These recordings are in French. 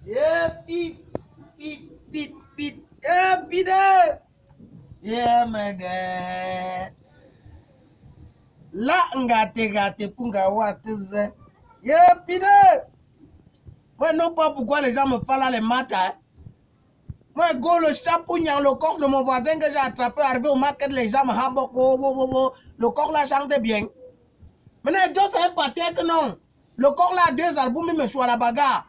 Yeah, pit, pit. Yeah, Peter. Yeah, my God. La ngate punga watize. Yeah, Peter. Moi, non pas pourquoi les gens me font là les matins. Moi, go le chapeau, le corps de mon voisin que j'ai attrapé, arrivé au market, les gens me habok, le corps là chante bien. Maintenant, Joss c'est un pâté que non. Le corps là a 2 albums, il me choisit à la bagarre.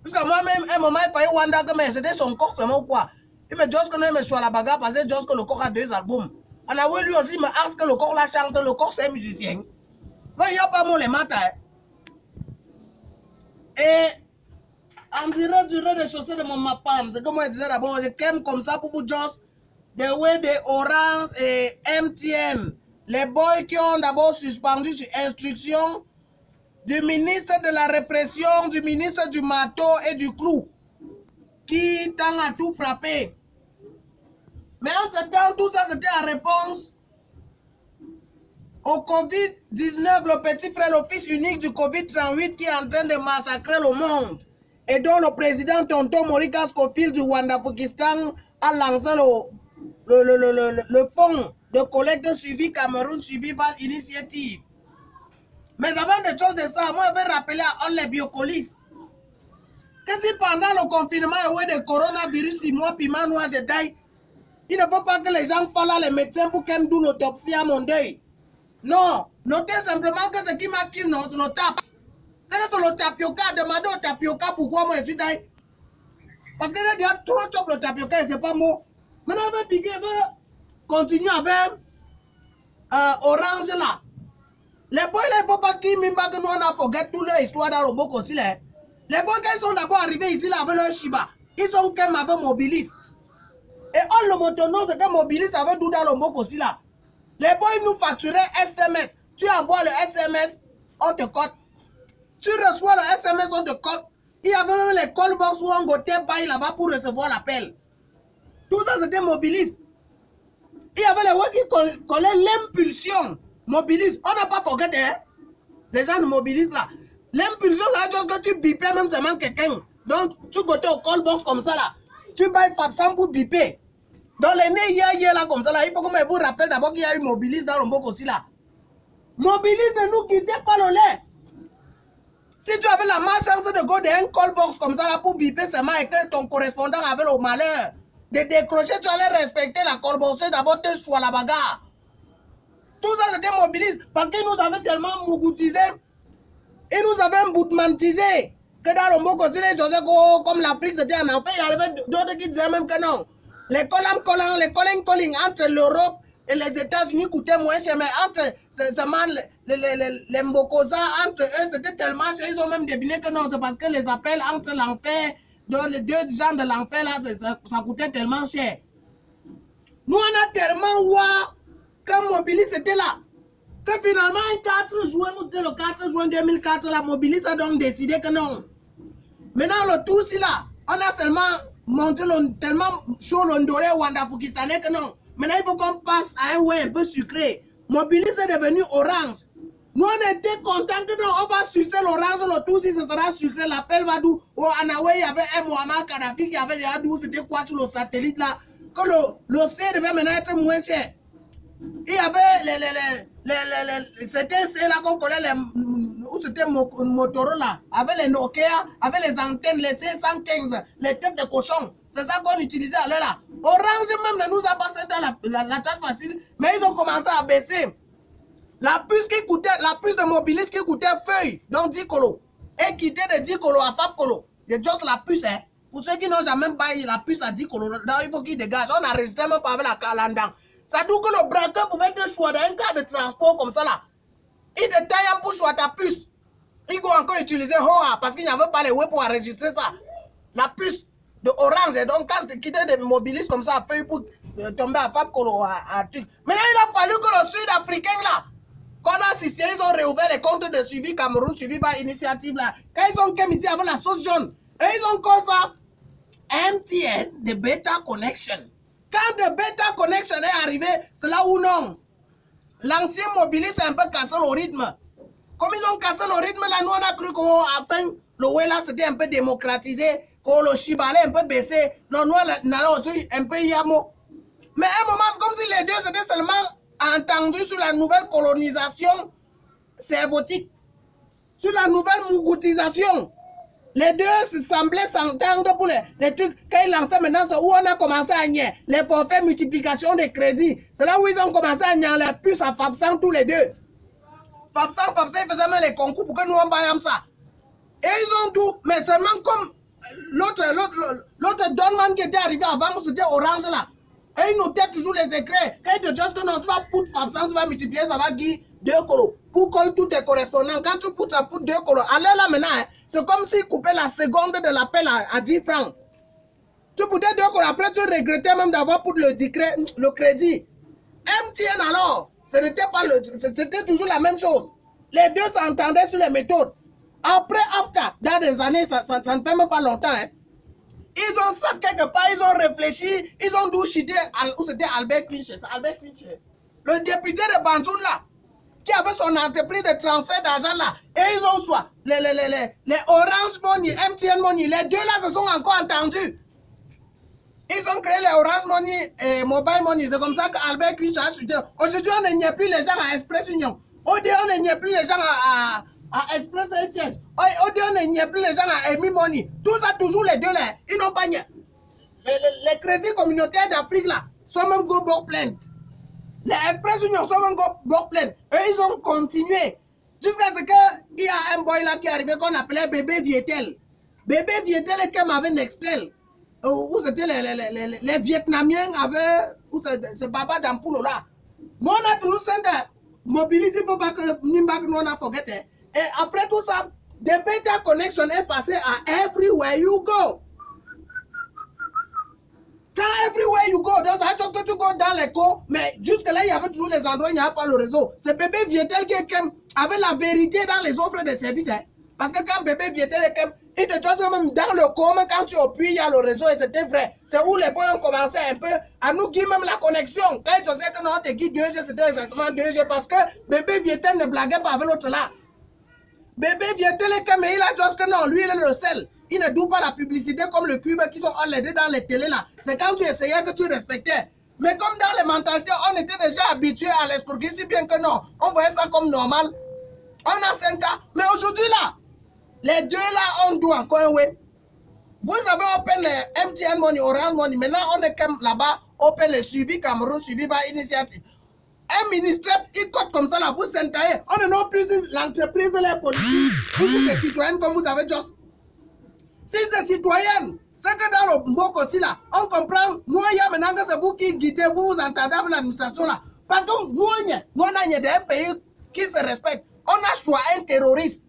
Parce que moi-même, un moment, il fallait Wanda que mais c'était son corps seulement ou quoi. Il me dit que non, il me choisit à la bagarre parce que Joss que le corps a 2 albums. On a vu lui aussi, il me ask que le corps là chante, le corps c'est un musicien. Mais il n'y a pas mon les matins. Et on dirait des chaussures de mon mapam. C'est comme moi je disais d'abord, je t'aime comme ça pour vous, Joss. The way de Orange et MTN. Les boys qui ont d'abord suspendu sur instruction du ministre de la répression, du ministre du marteau et du clou, qui tend à tout frapper. Mais entre-temps, tout ça, c'était la réponse au Covid-19, le petit frère, le fils unique du Covid-38 qui est en train de massacrer le monde. Et dont le président Tonton Maurice Scofield du Rwanda-Pakistan a lancé le fonds de collecte de suivi Cameroun Survival Initiative. Mais avant de choses de ça, moi, je vais rappeler à on les biocolis que si pendant le confinement, il y a des coronavirus, si moi, puis moi, je taille, il ne faut pas que les gens parlent à les médecins pour qu'ils me donnent l'autopsie à mon deuil. Non, notez simplement que ce qui m'a kill nos tapes. C'est que le tapioca, demandez au tapioca pourquoi moi je suis taille. Parce que j'ai déjà trop chop le tapioca et c'est pas moi. Maintenant, on va piquer, on va continuer avec Orange là. Les boys, il ne faut pas qu'ils m'imagent que nous, on a forget toute leur histoire dans le beau aussi là. Les boys, quand ils sont d'abord arrivés ici là avec leur Shiba, ils sont quand même avec Mobilis. Et on le montre, c'est que Mobilis avait tout dans le beau aussi là. Les boys nous facturaient SMS. Tu envoies le SMS, on te cote. Tu reçois le SMS, on te cote. Il y avait même les call box où on goûtait bail là-bas pour recevoir l'appel. Tout ça, c'était Mobilis. Il y avait les gens qui collaient l'impulsion. Mobilis. On n'a pas forget, hein? Les gens de Mobilis là. L'impulsion, c'est la chose que tu bipais même seulement quelqu'un. Donc, tu goûtais au call box comme ça là. Tu bailles Fabsan pour biper. Dans les nez, hier là comme ça là, il faut que je vous rappelle d'abord qu'il y a eu Mobilis dans le Mbok aussi là. Mobilis ne nous quittait pas le lait. Si tu avais la malchance de go d'un call box comme ça là pour biper seulement et que ton correspondant avait le malheur de décrocher, tu allais respecter la call box d'abord te choix la bagarre. Tout ça c'était Mobilis parce qu'ils nous avaient tellement mougoutisé, ils nous avaient boutmantisé que dans le Mbok aussi les José comme l'Afrique c'était en enfer, il y avait d'autres qui disaient même que non. Les calling entre l'Europe et les États-Unis coûtaient moins cher, mais entre les Mbokosa, entre eux, c'était tellement cher. Ils ont même deviné que non, c'est parce que les appels entre l'enfer, dans les 2 gens de l'enfer, là, ça coûtait tellement cher. Nous, on a tellement voir que Mobilis était là, que finalement, le 4 juin 2004, la Mobilis a donc décidé que non. Maintenant, le tout, c'est là, on a seulement montré tellement chaud l'ondoré Rwanda-Pakistanais que non. Maintenant, il faut qu'on passe à un way un peu sucré. Mobilis est devenu orange. Nous, on était contents que non, on va sucer l'orange, le tout, si ce sera sucré. L'appel va d'où? Au Anawe, il y avait un Muammar Kadhafi qui avait déjà d'où, c'était quoi sur le satellite là? Que le C devait maintenant être moins cher. Il y avait c'était là qu'on connaît où c'était Motorola, avec les Nokia, avec les antennes, les C115, les têtes de cochon. C'est ça qu'on utilisait à l'heure là. Orange même ne nous a pas fait la tâche facile, mais ils ont commencé à baisser. La puce de Mobilis qui coûtait feuille, donc 10 colos, et qui était de 10 colos à Fab Colo. C'est juste la puce, hein. Pour ceux qui n'ont jamais payé la puce à 10 colos, il faut qu'ils dégagent. On n'enregistre même pas avec la calandang. Ça dit que le braqueur pouvait te choisir un cas de transport comme ça là. Il te taille pour choisir ta puce. Il faut encore utiliser HOA parce qu'il n'y avait pas les web pour enregistrer ça. La puce de Orange. Et donc, quand tu quittes des mobilistes comme ça, feuille pour tomber à Fab Colo à truc. Maintenant, il a fallu que le Sud-Africain là, quand ils ont réouvert les comptes de suivi Cameroun, suivi par initiative là. Quand ils ont comme ici avec la sauce jaune, et ils ont comme ça MTN de Beta Connection. Quand le Beta Connection est arrivé, c'est là où non. L'ancien mobiliste a un peu cassé le rythme. Comme ils ont cassé le rythme, là, nous on a cru qu'afin Le Wela, c'était un peu démocratisé. Quand le Chibale un peu baissé. Non, nous, un peu Yamo. Mais à un moment, c'est comme si les deux s'étaient seulement entendus sur la nouvelle colonisation servotique. Sur la nouvelle mougoutisation. Les deux semblaient s'entendre pour les trucs. Quand ils lançaient maintenant, c'est où on a commencé à nier. Les forfaits multiplication des crédits. C'est là où ils ont commencé à nier les puces à Fabsan tous les deux. Fabsan, ils faisaient même les concours pour que nous on baille ça. Et ils ont tout, mais seulement comme l'autre Donman qui était arrivé avant, c'était Orange là. Et ils notaient toujours les secrets. Quand ils te disent que non, tu vas pour Fabsan, tu vas multiplier, ça va dire 2 colos. Pour coller tous tes correspondants, quand tu poutes ça pour 2 colos, allez là maintenant, hein, c'est comme s'ils coupaient la seconde de l'appel à 10 francs. Tu pouvais 2 colos, après tu regrettais même d'avoir pour le crédit. MTN alors, ce n'était pas c'était toujours la même chose. Les deux s'entendaient sur les méthodes. Après, dans des années, ça ne fait même pas longtemps, hein. Ils ont ça quelque part, ils ont réfléchi, ils ont dû chiter, où c'était Albert Fincher, le député de Bantoun là, qui avait son entreprise de transfert d'argent là, et ils ont soit les Orange Money, MTN Money, les deux là se sont encore entendus. Ils ont créé les Orange Money et Mobile Money, c'est comme ça qu'Albert Fincher a chuté. Aujourd'hui, on n'est plus les gens à Express Union, aujourd'hui, on n'est plus les gens à Express Exchange. On n'y a plus les gens à Emi Money. Tout ça, toujours les deux là. Ils n'ont pas. Les crédits communautaires d'Afrique là sont même go bloc plainte. Les Express Union sont même go bloc plainte. Et ils ont continué. Jusqu'à ce qu'il y a un boy là qui est arrivé qu'on appelait Bébé Vietel. Bébé Vietel est comme avec Nextel. Où c'était les Vietnamiens avec. Où c'est Baba Dampulo là. Moi, on a toujours mobilisé pour pas que nous on a forget. Et après tout ça, the beta connection est passé à everywhere you go. Quand everywhere you go, donc ça veut dire que tu go dans les cours, mais jusque là, il y avait toujours les endroits où il n'y a pas le réseau. C'est Bébé Vietel qui avait la vérité dans les offres de services. Hein. Parce que quand Bébé Vietel il te dit même dans le cours, quand tu appuies, il y a le réseau et c'était vrai. C'est où les boys ont commencé un peu à nous guider même la connexion. Quand ils disaient que non, on te guide 2G, c'était exactement 2G parce que Bébé Vietel ne blaguait pas avec l'autre là. Bébé Vietel mais il a dit que non, lui il est le seul. Il ne doit pas la publicité comme le cube qui sont enlevés dans les télés là. C'est quand tu essayais que tu respectais. Mais comme dans les mentalités, on était déjà habitué à l'escroquer, si bien que non, on voyait ça comme normal. On a 5 ans. Mais aujourd'hui là, les deux là, on doit encore, oui. Vous avez open les MTN Money, Orange Money. Maintenant, on est comme là-bas, open les suivis Cameroun, suivi par initiative. Un ministre, il cote comme ça là, vous s'entendez. On ne non plus l'entreprise, les politiques. Vous êtes des citoyennes comme vous avez juste. Si c'est citoyenne, c'est que dans le Mbok aussi là, on comprend. Nous, il y a maintenant que c'est vous qui guidez, vous entendez avec l'administration là. Parce que nous, on a des pays qui se respectent. On a choisi un terroriste.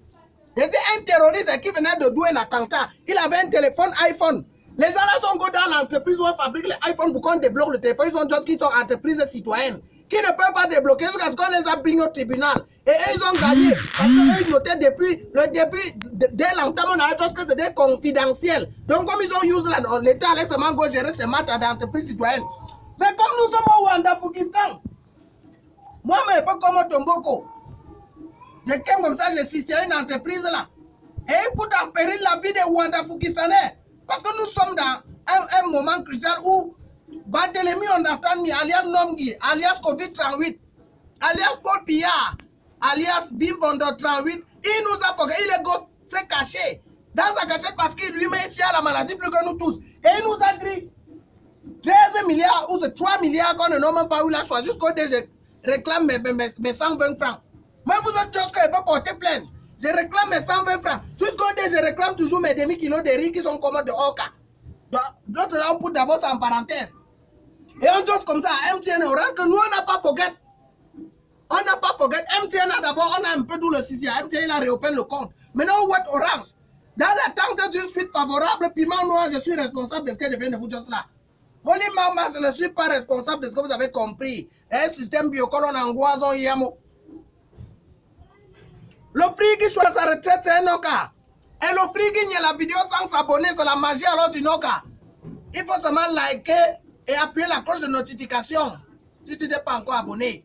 C'était un terroriste qui venait de douer l'attentat. Il avait un téléphone iPhone. Les gens là sont dans l'entreprise où on fabrique les iPhones pour qu'on débloque le téléphone. Ils ont d'autres qui sont entreprises citoyennes, qui ne peuvent pas débloquer jusqu'à ce qu'on les a pris au tribunal. Et eux, ils ont gagné. Parce qu'eux, ils notaient depuis le début, dès longtemps, on a dit que c'était confidentiel. Donc, comme ils ont usé l'État, laisse seulement go gérer ces maths d'entreprise citoyenne. Mais comme nous sommes au Rwanda-Fukistan, moi, je ne pas comme au Tomboko. Je qu'aime comme ça, je suis une entreprise là. Et pour en péril la vie des Rwanda-Fukistanais. Parce que nous sommes dans un moment crucial où Barthélemy Understand Me, alias Nomgi, alias Covid-38, alias Paul Pillard, alias Bimbondo 38, il nous a forgé, il s'est caché dans sa cachette parce qu'il lui-même fier à la maladie plus que nous tous. Et il nous a dit 13 milliards ou 3 milliards qu'on ne nomme même pas où il a choisi. Jusqu'au dé, je réclame mes 120 francs. Moi, vous êtes tous que je peux porter plainte. Je réclame mes 120 francs. Jusqu'au dé, je réclame toujours mes demi-kilos de riz qui sont commodes de Oka. D'autres là, on put d'abord ça en parenthèse. Et on chose comme ça, MTN Orange, que nous, on n'a pas forget. On n'a pas forget. MTN a d'abord, on a un peu tout le souci. MTN, il a réouvert le compte. Maintenant, what Orange? Dans l'attente d'une suite favorable, piment noir, je suis responsable de ce que je viens de vous dire là. Holy Mama, je ne suis pas responsable de ce que vous avez compris. Un système biocolon angoisse, on y a mot. Le free qui choisit sa retraite, c'est un Noka. Et le free qui n'y a la vidéo sans s'abonner, c'est la magie alors du Noka. Il faut seulement liker et appuyer la cloche de notification si tu n'es pas encore abonné.